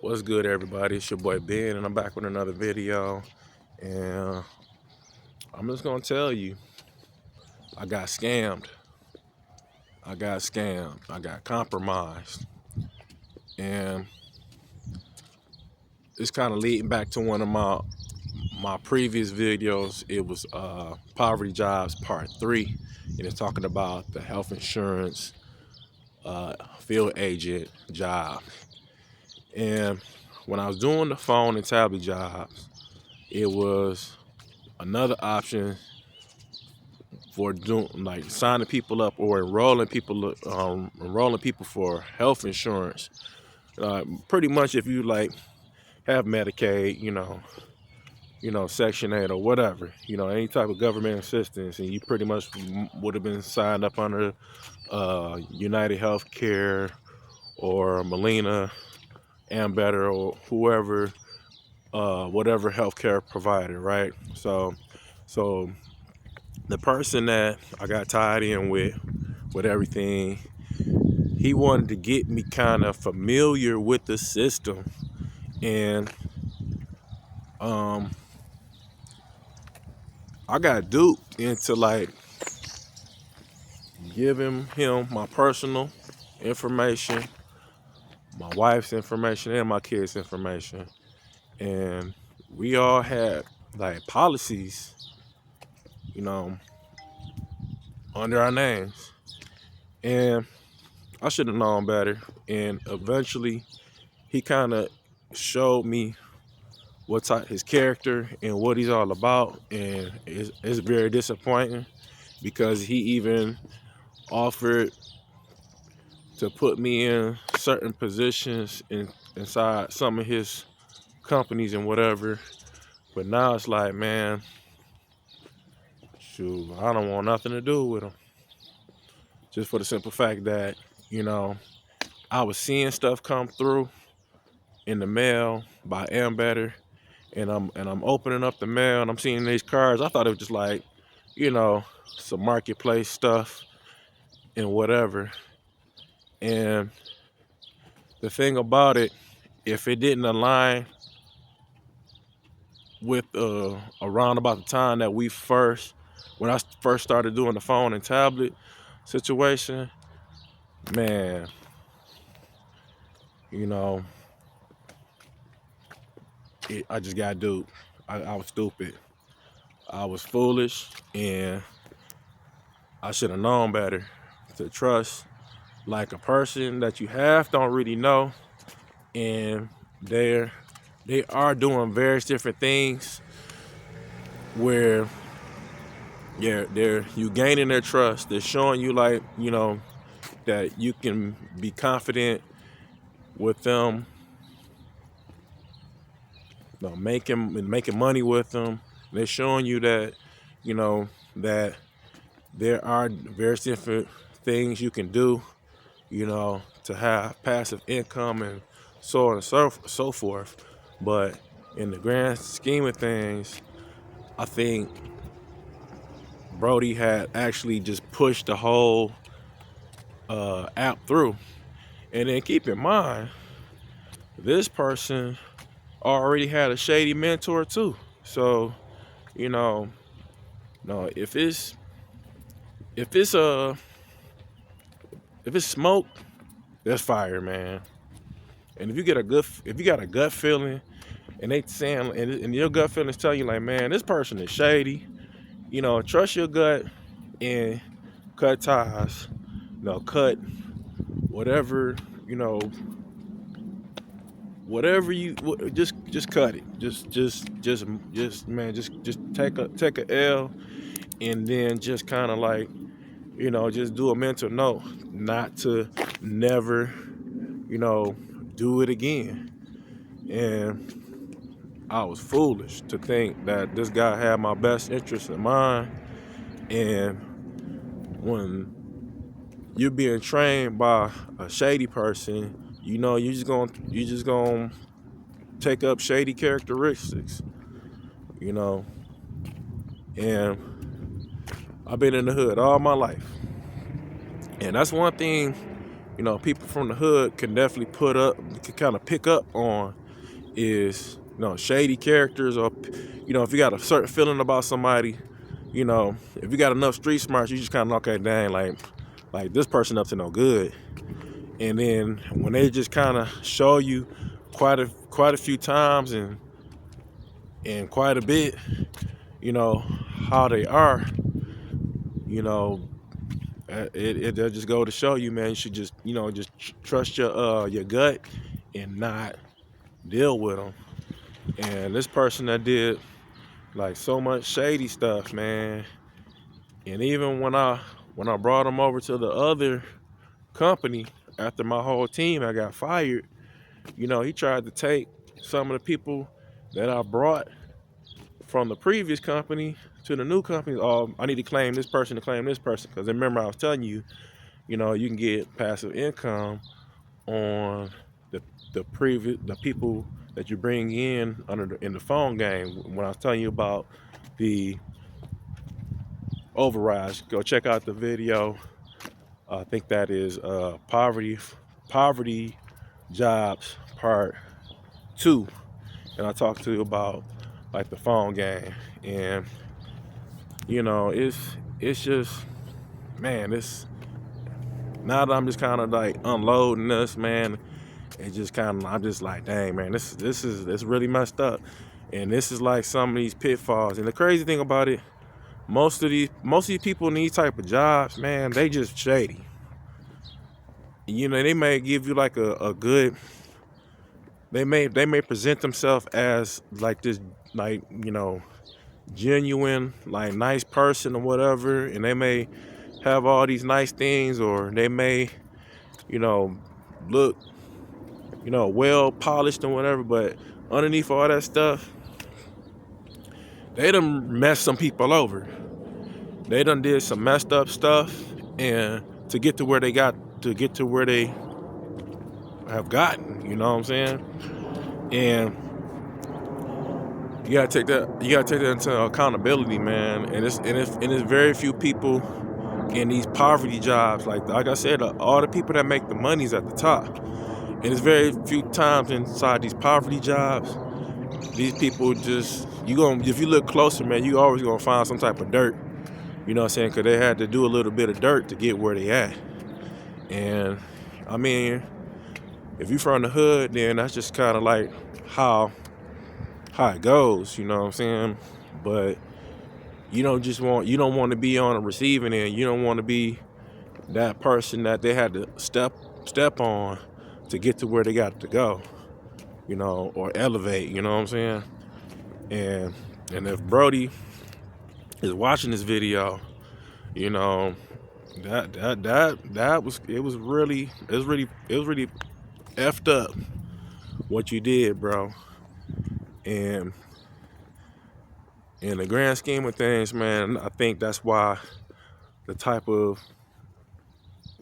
What's good, everybody? It's your boy Ben, and I'm back with another video. And I'm just gonna tell you, I got scammed. I got compromised, and it's kind of leading back to one of my previous videos. It was Poverty Jobs Part 3, and it's talking about the health insurance field agent job. And when I was doing the phone and tablet jobs, it was another option for doing like signing people up or enrolling people for health insurance. Pretty much if you like have Medicaid, Section 8 or whatever, any type of government assistance, and you pretty much would have been signed up under United Healthcare or Molina, Ambetter, or whoever, whatever healthcare provider, right? So the person that I got tied in with everything, he wanted to get me kind of familiar with the system, and I got duped into like giving him my personal information, my wife's information, and my kids' information, and we all had like policies, under our names, and I should have known better. And eventually, he kind of showed me what type his character and what he's all about, and it's very disappointing because he even offered to put me in certain positions inside some of his companies and whatever. But now it's like, man, shoot, I don't want nothing to do with him, just for the simple fact that I was seeing stuff come through in the mail by Ambetter, and I'm opening up the mail and I'm seeing these cards. I thought it was just like, some marketplace stuff and whatever. And the thing about it, if it didn't align with around about the time that when I first started doing the phone and tablet situation, man, I just got duped. I was stupid. I was foolish, and I should have known better to trust like a person that you half don't really know, and they are doing various different things where they're you gaining their trust. They're showing you like that you can be confident with them, making money with them. They're showing you that that there are various different things you can do, to have passive income and so on and so forth. But in the grand scheme of things, I think Brody had actually just pushed the whole app through. And then keep in mind, this person already had a shady mentor too. So, no, if it's smoke, that's fire, man. And if you got a gut feeling, and they saying, and your gut feelings tell you like, man, this person is shady, trust your gut and cut ties. Cut whatever, whatever you just cut it. Just man, just take a L, and then just kind of like, just do a mental note not to never, do it again. And I was foolish to think that this guy had my best interest in mind. And when you're being trained by a shady person, you just gonna take up shady characteristics, And I've been in the hood all my life, and that's one thing you know, people from the hood can definitely can kind of pick up on is, you know, shady characters, or, you know, if you got a certain feeling about somebody, you know, if you got enough street smarts, you just kind of, okay, dang, like this person up to no good. And then when they just kind of show you quite a few times and quite a bit, you know, how they are, you know, it'll just go to show you, man, you should just, you know, just trust your gut and not deal with them. And this person that did like so much shady stuff, man, and even when I brought him over to the other company after my whole team I got fired, you know, he tried to take some of the people that I brought from the previous company to the new company. Oh, I need to claim this person to claim this person, because remember I was telling you, you know, you can get passive income on the people that you bring in in the phone game. When I was telling you about the overrides, go check out the video. I think that is poverty jobs part 2, and I talked to you about like the phone game. And you know, it's just, man, it's now that I'm just kind of like unloading this, man, it just kind of, I'm just like, dang, man, this is really messed up. And this is like some of these pitfalls. And the crazy thing about it, most of these people in these type of jobs, man, they just shady. You know, they may give you like a good, they may present themselves as like this, like, you know, genuine, like nice person or whatever, and they may have all these nice things, or they may, you know, look, you know, well polished and whatever, but underneath all that stuff, they done messed some people over. They done did some messed up stuff, and to get to where they have gotten, you know what I'm saying? And you gotta take that into accountability, man. And it's very few people in these poverty jobs. Like I said, all the people that make the money's at the top. And it's very few times inside these poverty jobs, these people just, if you look closer, man, you always gonna find some type of dirt. You know what I'm saying? Because they had to do a little bit of dirt to get where they at. And I mean, if you from the hood, then that's just kind of like how it goes. You know what I'm saying? But you don't want to be on a receiving end. You don't want to be that person that they had to step on to get to where they got to go, you know, or elevate, you know what I'm saying? And if Brody is watching this video, you know, that was really effed up what you did, bro. And in the grand scheme of things, man, I think that's why the type of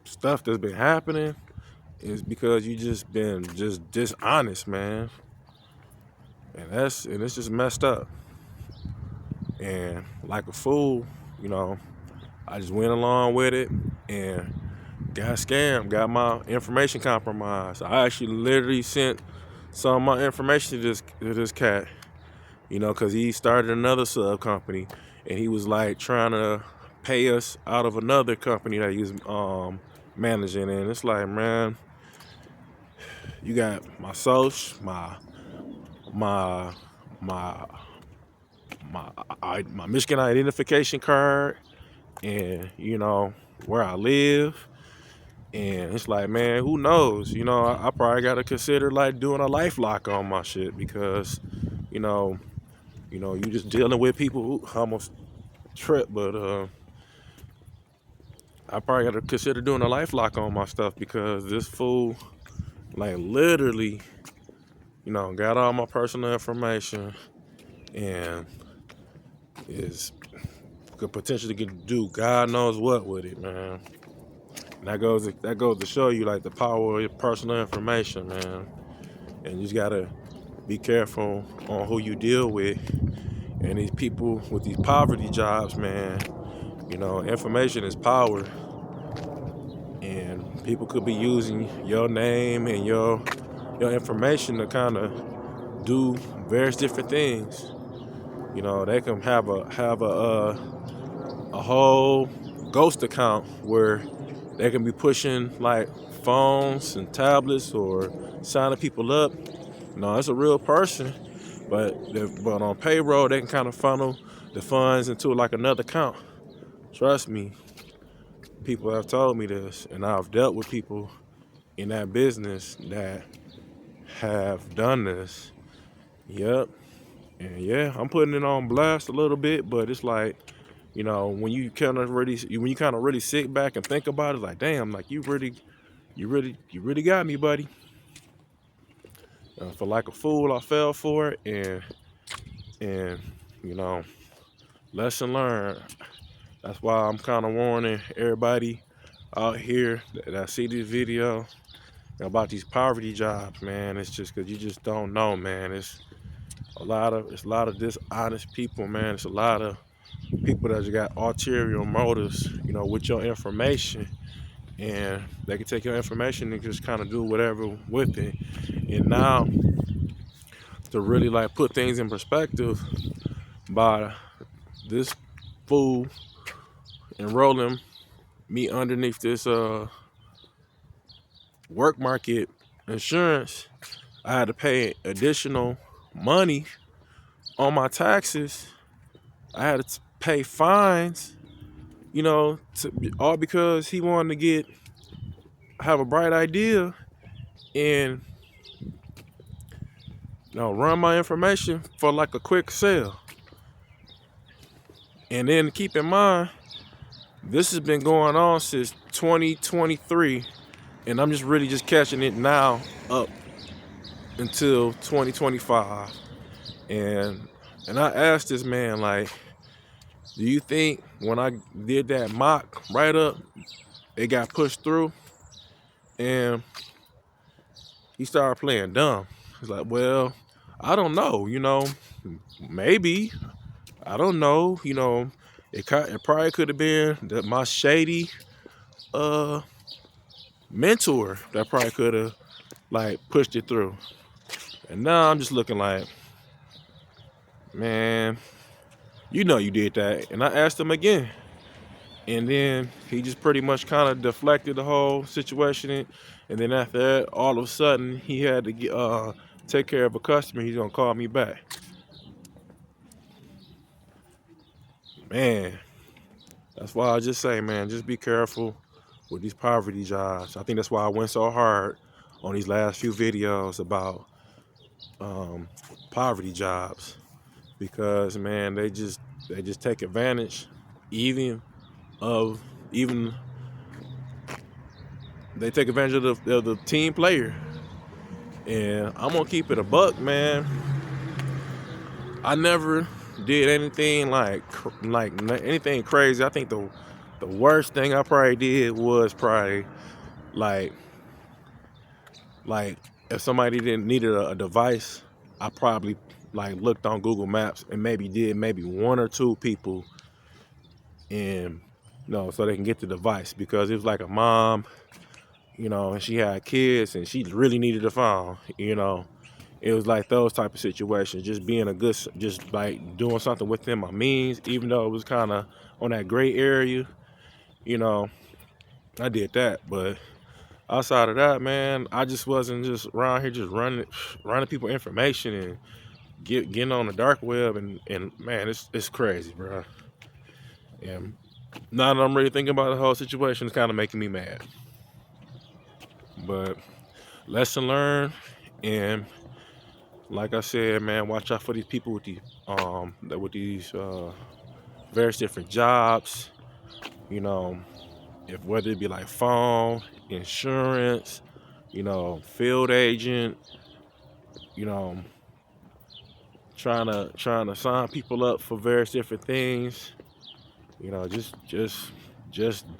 stuff that's been happening is because you just been just dishonest, man. And it's just messed up. And like a fool, you know, I just went along with it and got scammed, got my information compromised. I actually literally sent some of my information to this cat, you know, because he started another sub company, and he was like trying to pay us out of another company that he was managing. And it's like, man, you got my social, my Michigan identification card, and you know where I live. And it's like, man, who knows? You know, I probably got to consider like doing a life lock on my shit, because, you know, you just dealing with people who almost trip. But I probably got to consider doing a life lock on my stuff, because this fool, like, literally, you know, got all my personal information and could potentially do God knows what with it, man. And that goes to show you like the power of your personal information, man. And you just gotta be careful on who you deal with. And these people with these poverty jobs, man, you know, information is power. And People could be using your name and your information to kind of do various different things. You know, they can have a whole ghost account where they can be pushing like phones and tablets or signing people up. No, it's a real person, but on payroll they can kind of funnel the funds into like another account. Trust me, people have told me this, and I've dealt with people in that business that have done this. Yep. And yeah, I'm putting it on blast a little bit, but it's like, you know, when you kind of really sit back and think about it, like, damn, like you really got me, buddy. For like a fool, I fell for it, and you know, lesson learned. That's why I'm kind of warning everybody out here that see this video about these poverty jobs, man. It's just because you just don't know, man. It's a lot of dishonest people, man. It's a lot of people that just got ulterior motives, you know, with your information, and they can take your information and just kind of do whatever with it. And now, to really like put things in perspective, by this fool enrolling me underneath this work market insurance, I had to pay additional money on my taxes. I had to pay fines, you know, all because he wanted to have a bright idea and, you know, run my information for like a quick sale. And then keep in mind, this has been going on since 2023, and I'm just really just catching it now up until 2025. And I asked this man, like, do you think when I did that mock write-up, it got pushed through? And he started playing dumb. He's like, well, I don't know, you know, maybe, I don't know, you know, it probably could have been that my shady mentor that probably could have like pushed it through. And now I'm just looking like, man, you know you did that. And I asked him again, and then he just pretty much kind of deflected the whole situation. And then after that, all of a sudden he had to take care of a customer. He's gonna call me back. Man, that's why I just say, man, just be careful with these poverty jobs. I think that's why I went so hard on these last few videos about poverty jobs, because man, they just take advantage of even they take advantage of the team player. And I'm gonna keep it a buck, man. I never did anything like anything crazy. I think the worst thing I probably did was probably like if somebody didn't needed a device, I probably like looked on Google Maps and maybe one or two people, and you know, so they can get the device, because it was like a mom, you know, and she had kids and she really needed a phone, you know. It was like those type of situations, just being just like doing something within my means, even though it was kind of on that gray area, you know. I did that, but outside of that, man, I just wasn't just around here just running people information and getting on the dark web, and man, it's crazy, bro. And now that I'm really thinking about the whole situation, it's kind of making me mad. But lesson learned, and like I said, man, watch out for these people with these various different jobs. You know, if whether it be like phone, insurance, you know, field agent, you know, trying to sign people up for various different things. You know, just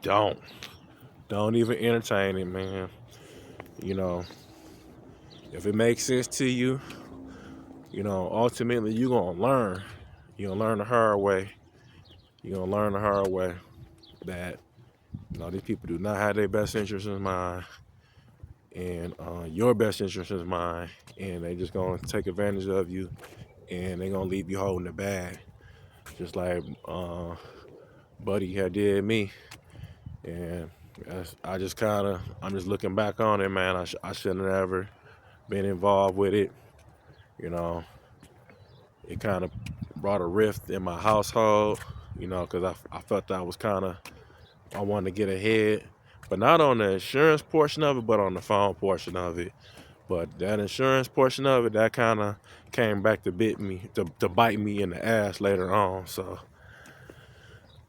don't even entertain it, man. You know, if it makes sense to you, you know, ultimately you're gonna learn. You're gonna learn the hard way. You're gonna learn the hard way that No, these people do not have their best interests in mind, and your best interest is mine, and they just gonna take advantage of you, and they gonna leave you holding the bag, just like Buddy had did me. And I'm just looking back on it, man. I shouldn't have ever been involved with it. You know, it kind of brought a rift in my household. You know, because I felt I wanted to get ahead, but not on the insurance portion of it, but on the phone portion of it. But that insurance portion of it, that kind of came back to bite me in the ass later on. So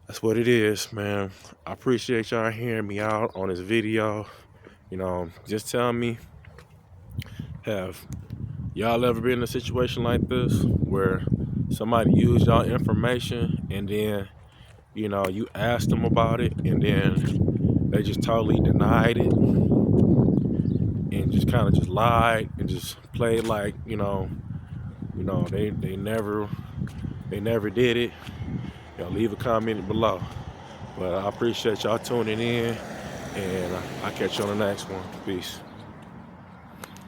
that's what it is, man. I appreciate y'all hearing me out on this video. You know, just tell me, have y'all ever been in a situation like this where somebody used y'all information and then, you know, you asked them about it and then they just totally denied it and just kind of just lied and just played like, they never did it. You know, leave a comment below. But I appreciate y'all tuning in, and I'll catch you on the next one. Peace.